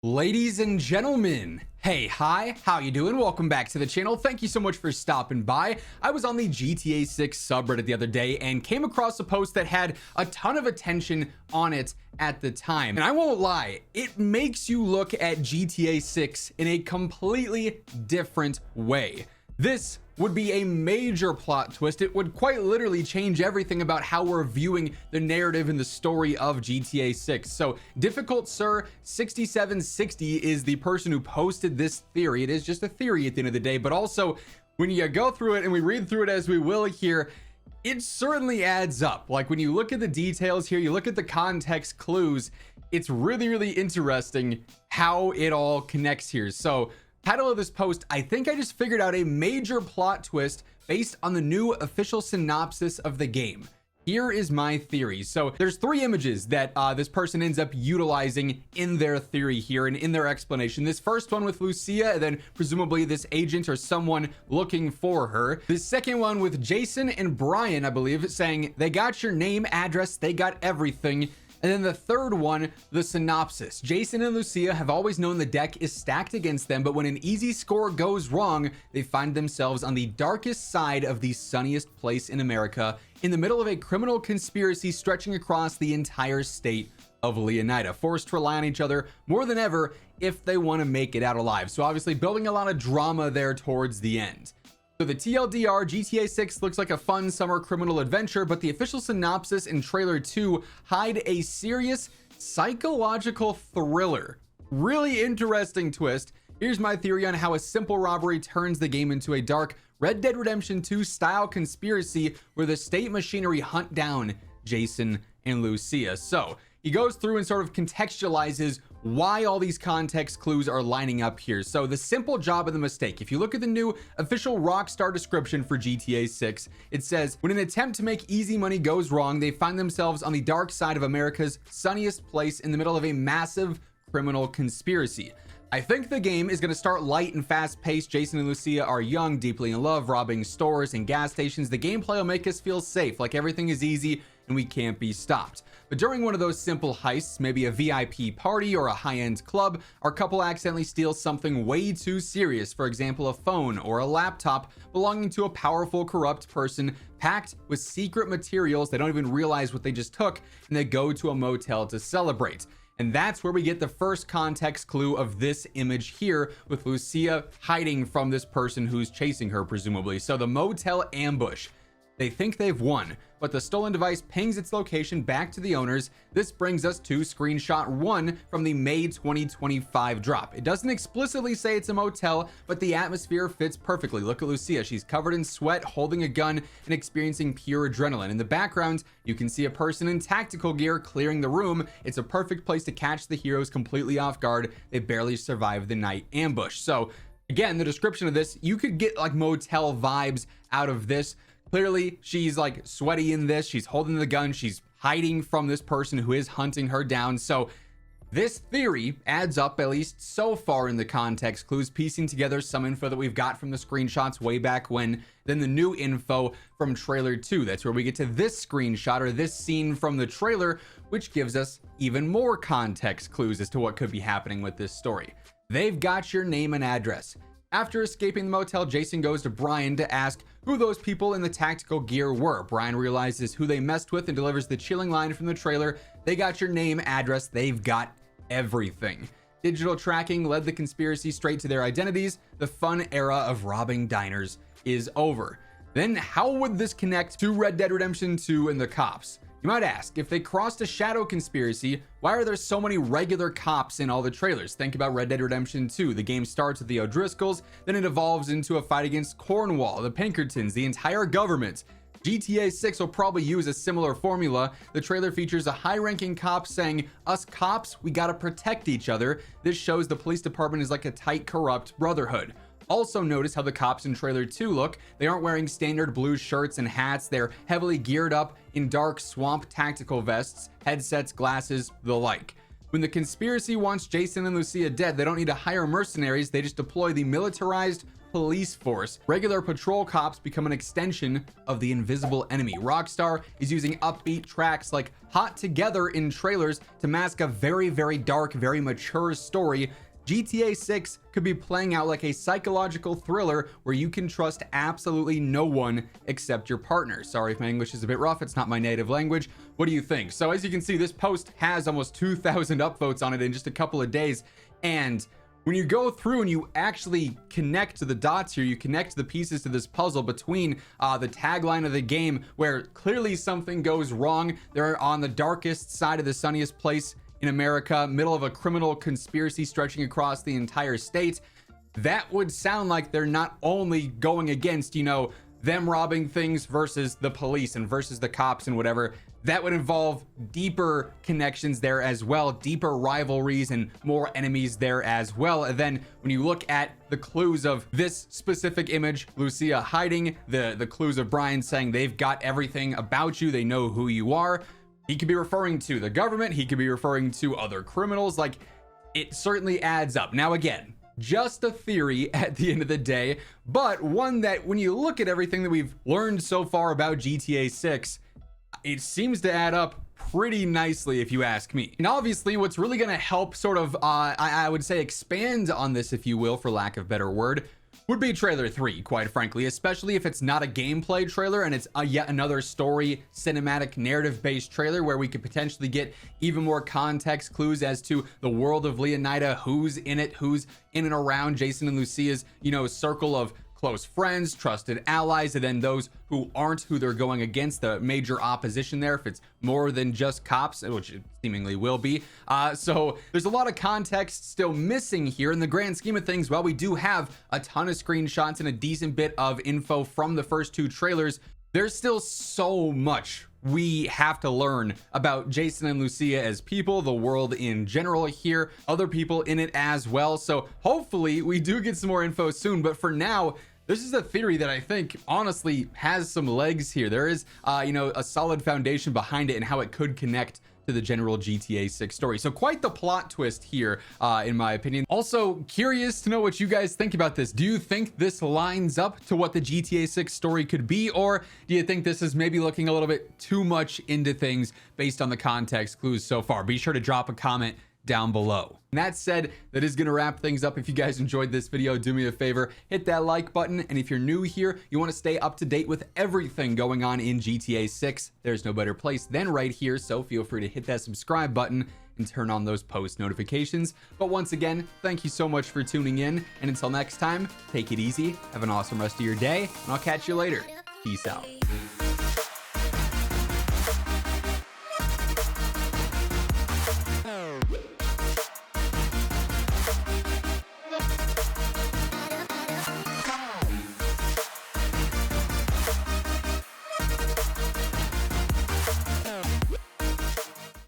Ladies and gentlemen, hey, hi, how you doing? Welcome back to the channel. Thank you so much for stopping by. I was on the GTA 6 subreddit the other day and came across a post that had a ton of attention on it at the time. And I won't lie, it makes you look at GTA 6 in a completely different way. This would be a major plot twist. It would quite literally change everything about how we're viewing the narrative and the story of GTA 6. So Difficult Sir 6760 is the person who posted this theory. It is just a theory at the end of the day, but also when you go through it and we read through it as we will here, it certainly adds up. Like when you look at the details here, you look at the context clues, it's really interesting how it all connects here. So title of this post, I think I just figured out a major plot twist based on the new official synopsis of the game. Here is my theory. So there's three images that this person ends up utilizing in their theory here and in their explanation. This first one with Lucia, and then presumably this agent or someone looking for her. The second one with Jason and Brian, I believe, saying they got your name, address, they got everything. And then the third one, the synopsis. Jason and Lucia have always known the deck is stacked against them, but when an easy score goes wrong, they find themselves on the darkest side of the sunniest place in America, in the middle of a criminal conspiracy stretching across the entire state of Leonida, forced to rely on each other more than ever if they want to make it out alive. So obviously building a lot of drama there towards the end. So the TLDR, GTA 6 looks like a fun summer criminal adventure, but the official synopsis and trailer 2 hide a serious psychological thriller. Really interesting twist. Here's my theory on how a simple robbery turns the game into a dark Red Dead Redemption 2 style conspiracy where the state machinery hunt down Jason and Lucia. So he goes through and sort of contextualizes why all these context clues are lining up here. So the simple job of the mistake. If you look at the new official Rockstar description for GTA 6, it says, when an attempt to make easy money goes wrong, they find themselves on the dark side of America's sunniest place in the middle of a massive criminal conspiracy. I think the game is going to start light and fast paced. Jason and Lucia are young, deeply in love, robbing stores and gas stations. The gameplay will make us feel safe, like everything is easy and we can't be stopped. But during one of those simple heists, maybe a VIP party or a high-end club, our couple accidentally steals something way too serious. For example, a phone or a laptop belonging to a powerful, corrupt person packed with secret materials. They don't even realize what they just took, and they go to a motel to celebrate. And that's where we get the first context clue of this image here, with Lucia hiding from this person who's chasing her, presumably. So the motel ambush. They think they've won, but the stolen device pings its location back to the owners. This brings us to screenshot 1 from the May 2025 drop. It doesn't explicitly say it's a motel, but the atmosphere fits perfectly. Look at Lucia. She's covered in sweat, holding a gun, and experiencing pure adrenaline. In the background, you can see a person in tactical gear clearing the room. It's a perfect place to catch the heroes completely off guard. They barely survive the night ambush. So again, the description of this, you could get like motel vibes out of this. Clearly, she's like sweaty in this. She's holding the gun. She's hiding from this person who is hunting her down. So this theory adds up, at least so far in the context clues, piecing together some info that we've got from the screenshots way back when, then the new info from trailer 2. That's where we get to this screenshot or this scene from the trailer, which gives us even more context clues as to what could be happening with this story. They've got your name and address. After escaping the motel, Jason goes to Brian to ask who those people in the tactical gear were. Brian realizes who they messed with and delivers the chilling line from the trailer. They got your name, address, they've got everything. Digital tracking led the conspiracy straight to their identities. The fun era of robbing diners is over. Then how would this connect to Red Dead Redemption 2 and the cops? You might ask, if they crossed a shadow conspiracy, why are there so many regular cops in all the trailers? Think about Red Dead Redemption 2. The game starts with the O'Driscolls, then it evolves into a fight against Cornwall, the Pinkertons, the entire government. GTA 6 will probably use a similar formula. The trailer features a high-ranking cop saying, "Us cops, we gotta protect each other." This shows the police department is like a tight, corrupt brotherhood. Also notice how the cops in trailer 2 look. They aren't wearing standard blue shirts and hats. They're heavily geared up in dark swamp tactical vests, headsets, glasses, the like. When the conspiracy wants Jason and Lucia dead, they don't need to hire mercenaries. They just deploy the militarized police force. Regular patrol cops become an extension of the invisible enemy. Rockstar is using upbeat tracks like Hot Together in trailers to mask a very, very dark, very mature story. GTA 6 could be playing out like a psychological thriller where you can trust absolutely no one except your partner. Sorry if my English is a bit rough, it's not my native language. What do you think? So as you can see, this post has almost 2,000 upvotes on it in just a couple of days. And when you go through and you actually connect to the dots here, you connect the pieces to this puzzle between the tagline of the game, where clearly something goes wrong. They're on the darkest side of the sunniest place in America, middle of a criminal conspiracy stretching across the entire state. That would sound like they're not only going against, you know, them robbing things versus the police and versus the cops and whatever. That would involve deeper connections there as well, deeper rivalries and more enemies there as well. And then when you look at the clues of this specific image, Lucia hiding, the clues of Brian saying they've got everything about you, they know who you are. He could be referring to the government, he could be referring to other criminals. Like, it certainly adds up. Now again, just a theory at the end of the day, but one that when you look at everything that we've learned so far about GTA 6, it seems to add up pretty nicely if you ask me. And obviously what's really going to help sort of I would say expand on this, if you will, for lack of a better word, would be trailer 3, quite frankly, especially if it's not a gameplay trailer and it's yet another story, cinematic, narrative-based trailer where we could potentially get even more context clues as to the world of Leonida, who's in it, who's in and around Jason and Lucia's, you know, circle of close friends, trusted allies, and then those who aren't, who they're going against, the major opposition there, if it's more than just cops, which it seemingly will be. So there's a lot of context still missing here in the grand scheme of things. While we do have a ton of screenshots and a decent bit of info from the first 2 trailers, there's still so much we have to learn about Jason and Lucia as people, the world in general here, other people in it as well. So hopefully we do get some more info soon, but for now, this is a theory that I think honestly has some legs here. There is, you know, a solid foundation behind it and how it could connect to the general GTA 6 story. So quite the plot twist here, in my opinion. Also curious to know what you guys think about this. Do you think this lines up to what the GTA 6 story could be, or do you think this is maybe looking a little bit too much into things based on the context clues so far? Be sure to drop a comment down below. And that said, that is going to wrap things up. If you guys enjoyed this video, do me a favor, hit that like button. And if you're new here, you want to stay up to date with everything going on in GTA 6, there's no better place than right here. So feel free to hit that subscribe button and turn on those post notifications. But once again, thank you so much for tuning in. And until next time, take it easy, have an awesome rest of your day, and I'll catch you later. Peace out.